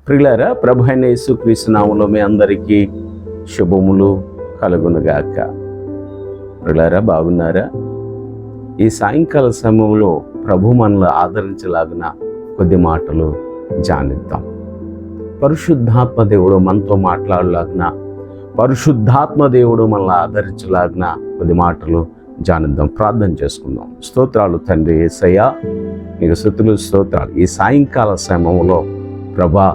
ప్రియులారా, ప్రభు అయిన యేసుక్రీస్తు నామములో మీ అందరికీ శుభములు కలుగునుగాక. ప్రియులారా, బాగున్నారా? ఈ సాయంకాల సమయంలో ప్రభు మనల్ని ఆదరించలాగిన కొద్ది మాటలు ధ్యానిద్దాం. పరిశుద్ధాత్మ దేవుడు మనతో మాట్లాడలాగిన, పరిశుద్ధాత్మ దేవుడు మనల్ని ఆదరించలాగిన కొద్ది మాటలు ధ్యానిద్దాం. ప్రార్థన చేసుకుందాం. స్తోత్రాలు తండ్రి యేసయ్యా, నీకు స్తుతులు స్తోత్రాలు. ఈ సాయంకాల సమయంలో ప్రభా,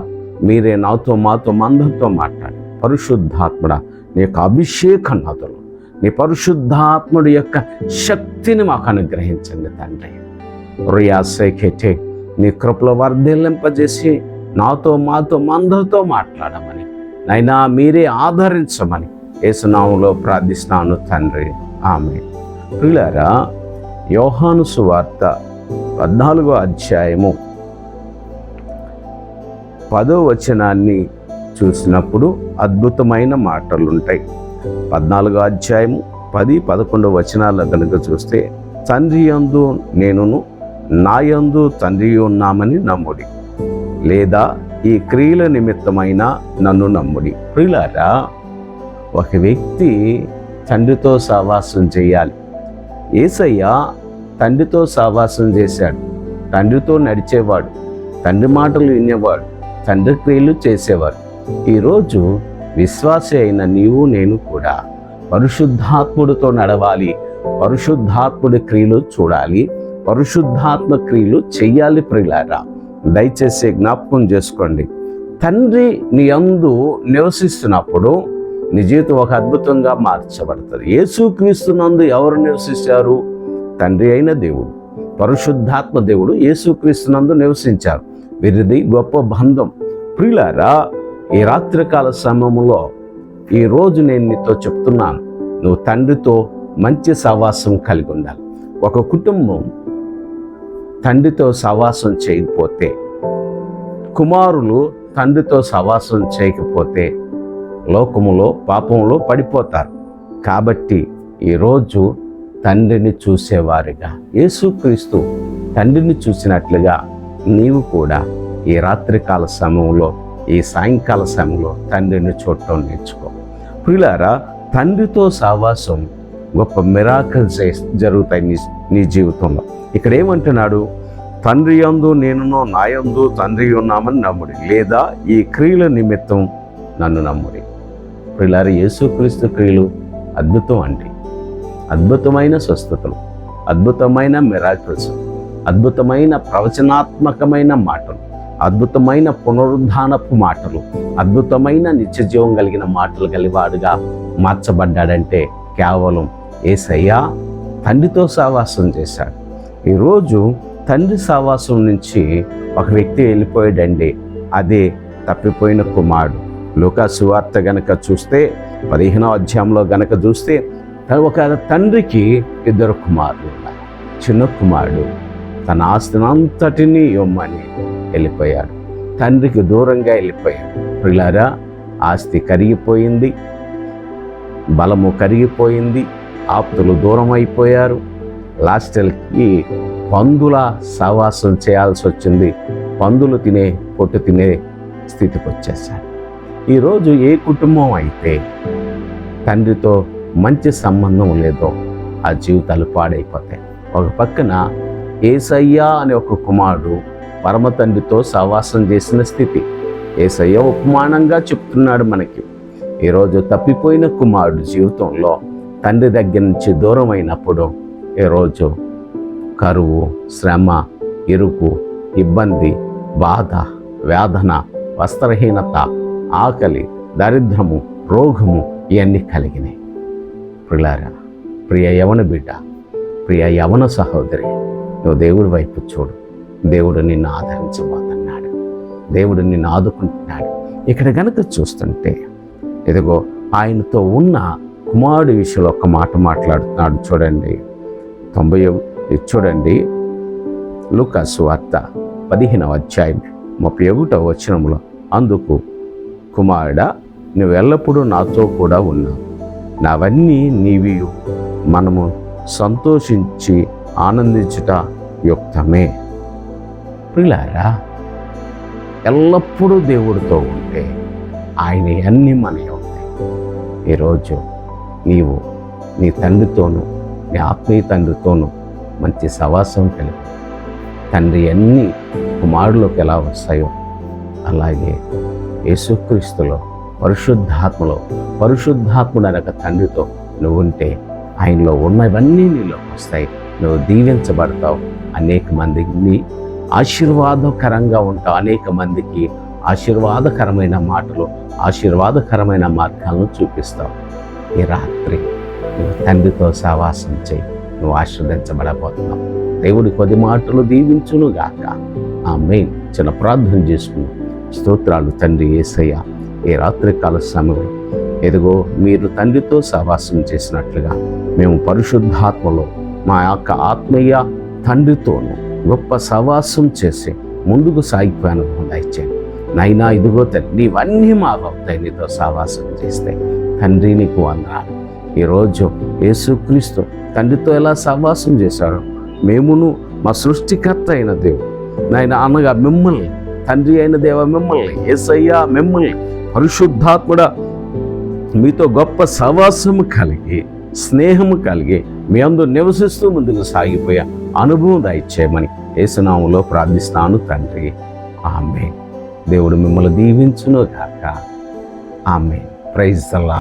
మీరే నాతో మాతో మందరితో మాట్లాడి పరిశుద్ధాత్ముడ నీ యొక్క అభిషేక నాథులు, నీ పరిశుద్ధాత్ముడి యొక్క శక్తిని మాకు అనుగ్రహించండి తండ్రి. రియాసేఖే నీ కృపలో వర్ధిల్లింపజేసి నాతో మాతో మందరితో మాట్లాడమని, నైనా మీరే ఆదరించమని యేసు నామములో ప్రార్థిస్తున్నాను తండ్రి, ఆమేన్. ప్రియులారా, యోహాను సువార్త 14వ అధ్యాయము 10వ వచనాన్ని చూసినప్పుడు అద్భుతమైన మాటలు ఉంటాయి. 14వ అధ్యాయము 10, 11 వచనాల్లో కనుక చూస్తే, తండ్రి యందు నేనును నా యందు తండ్రి ఉన్నామని నమ్ముడి, లేదా ఈ క్రియల నిమిత్తమైన నన్ను నమ్ముడి. ప్రియులారా, ఒక వ్యక్తి తండ్రితో సహవాసం చేయాలి. యేసయ్య తండ్రితో సహవాసం చేశాడు. తండ్రితో నడిచేవాడు, తండ్రి మాటలు వినేవాడు, తండ్రి క్రియలు చేసేవారు. ఈరోజు విశ్వాసి అయిన నీవు నేను కూడా పరిశుద్ధాత్ముడితో నడవాలి, పరిశుద్ధాత్ముడి క్రియలు చూడాలి, పరిశుద్ధాత్మ క్రియలు చెయ్యాలి. ప్రియులారా, దయచేసి జ్ఞాపకం చేసుకోండి. తండ్రి నీ యందు నివసిస్తున్నప్పుడు నీ జీవితం ఒక అద్భుతంగా మార్చబడుతుంది. యేసుక్రీస్తునందు ఎవరు నివసించారు? తండ్రి అయిన దేవుడు, పరిశుద్ధాత్మ దేవుడు యేసుక్రీస్తునందు నివసించారు. వీరిది గొప్ప బంధం. ప్రియులారా, ఈ రాత్రికాల సమయంలో ఈరోజు నేను నీతో చెప్తున్నాను, నువ్వు తండ్రితో మంచి సహవాసం కలిగి ఉండాలి. ఒక కుటుంబం తండ్రితో సహవాసం చేయకపోతే, కుమారులు తండ్రితో సహవాసం చేయకపోతే లోకములో పాపంలో పడిపోతారు. కాబట్టి ఈరోజు తండ్రిని చూసేవారిగా, యేసుక్రీస్తు తండ్రిని చూసినట్లుగా నీవు కూడా ఈ రాత్రికాల సమయంలో, ఈ సాయంకాల సమయంలో తండ్రిని చూడటం నేర్చుకో. ప్రియులారా, తండ్రితో సహవాసం గొప్ప మిరాకిల్స్ జరుగుతాయి నీ జీవితంలో. ఇక్కడ ఏమంటున్నాడు? తండ్రి యందు నేనును నా యందు తండ్రి ఉన్నామని నమ్ముడి, లేదా ఈ క్రియల నిమిత్తం నన్ను నమ్ముడి. ప్రియులారా, యేసుక్రీస్తు క్రియలు అద్భుతం అండి. అద్భుతమైన స్వస్థతలు, అద్భుతమైన మిరాకిల్స్, అద్భుతమైన ప్రవచనాత్మకమైన మాటలు, అద్భుతమైన పునరుద్ధానపు మాటలు, అద్భుతమైన నిత్య జీవం కలిగిన మాటలు కలివాడుగా మార్చబడ్డాడంటే కేవలం యేసయ్య తండ్రితో సహవాసం చేశాడు. ఈరోజు తండ్రి సహవాసం నుంచి ఒక వ్యక్తి వెళ్ళిపోయాడండి. అదే తప్పిపోయిన కుమారుడు. లూకా సువార్త గనక చూస్తే 15వ అధ్యాయంలో గనక చూస్తే, ఒక తండ్రికి 2 కుమారులు ఉన్నారు. చిన్న కుమారుడు తన ఆస్తినంతటినీ ఇవ్వమని వెళ్ళిపోయాడు. తండ్రికి దూరంగా వెళ్ళిపోయాడు. ప్రియులారా, ఆస్తి కరిగిపోయింది, బలము కరిగిపోయింది, ఆప్తులు దూరం అయిపోయారు. లాస్ట్కి పందుల సహవాసం చేయాల్సి వచ్చింది. పందులు తినే పొట్టు తినే స్థితికి వచ్చేసాడు. ఈరోజు ఏ కుటుంబం అయితే తండ్రితో మంచి సంబంధం లేదో ఆ జీవితాలు పాడైపోతాయి. ఒక పక్కన యేసయ్య అనే ఒక కుమారుడు పరమ తండ్రితో సహవాసం చేసిన స్థితి యేసయ్య ఉపమానంగా చెప్తున్నాడు మనకి. ఈరోజు తప్పిపోయిన కుమారుడు జీవితంలో తండ్రి దగ్గర నుంచి దూరం అయినప్పుడు ఈరోజు కరువు, శ్రమ, ఇరుకు, ఇబ్బంది, బాధ, వేదన, వస్త్రహీనత, ఆకలి, దరిద్రము, రోగము ఇవన్నీ కలిగినాయి. ప్రియులారా, ప్రియ యవన బిడ్డ, ప్రియ యవన సహోదరి, నువ్వు దేవుడి వైపు చూడు. దేవుడు నిన్ను ఆదరించబోతున్నాడు, దేవుడు నిన్ను ఆదుకుంటున్నాడు. ఇక్కడ గనక చూస్తుంటే, ఇదిగో ఆయనతో ఉన్న కుమారుడి విషయంలో ఒక మాట మాట్లాడుతున్నాడు. చూడండి, 90 లూకా సువార్త 15వ అధ్యాయం 31వ వచనంలో, అందుకు కుమారుడా, నువ్వు ఎల్లప్పుడూ నాతో కూడా ఉన్నావు, నావన్నీ నీవి, మనము సంతోషించి ఆనందించుట యుక్తమే. ప్రియులారా, ఎల్లప్పుడూ దేవుడితో ఉంటే ఆయన అన్నీ మనకి ఉంటాయి. ఈరోజు నీవు నీ తండ్రితోనూ నీ ఆత్మీయ తండ్రితోనూ మంచి సవాసం కలిగి తండ్రి అన్నీ కుమారులోకి ఎలా వస్తాయో అలాగే యేసుక్రీస్తులో పరిశుద్ధాత్ముడు అనక తండ్రితో నువ్వు ఉంటే ఆయనలో ఉన్నవన్నీ నీలోకి వస్తాయి. నువ్వు దీవించబడతావు, అనేక మందిని ఆశీర్వాదకరంగా ఉంటావు, అనేక మందికి ఆశీర్వాదకరమైన మాటలు ఆశీర్వాదకరమైన మార్గాలను చూపిస్తావు. ఈ రాత్రి నువ్వు తండ్రితో సహవాసం చేయి, నువ్వు ఆశీర్వదించబడబోతున్నావు. దేవుడి కొద్ది మాటలు దీవించును గాక. ఆమేన్. చిన్న ప్రార్థన చేసుకున్నాం. స్తోత్రాలు తండ్రి యేసయ్య. ఈ రాత్రి కాల సమయంలో ఎదుగో మీరు తండ్రితో సహవాసం చేసినట్లుగా మేము పరిశుద్ధాత్మలో మా యొక్క ఆత్మీయ తండ్రితోనూ గొప్ప సహవాసం చేసి ముందుకు సాగిపోయాను దయచేయండి నైనా. ఇదిగో తండ్రి నీవన్నీ మాకవుతాయి నీతో సహవాసం చేస్తే. తండ్రి నీకు వందనాలు. ఈరోజు యేసుక్రీస్తు తండ్రితో ఎలా సహవాసం చేశాడో మేమును మా సృష్టికర్త అయిన దేవుడు నాయన అనగా మిమ్మల్ని, తండ్రి అయిన దేవ మిమ్మల్ని, యేసయ్య మిమ్మల్ని, పరిశుద్ధాత్ముడా మీతో గొప్ప సహవాసము కలిగి స్నేహము కలిగి మీ అందు నివసిస్తూ ముందుకు సాగిపోయే అనుభవం దయచేయమని యేసునామములో ప్రార్థిస్తాను తండ్రి. ఆమేన్. దేవుడు మిమ్మల్ని దీవించును గాక. ఆమేన్. Praise the lord.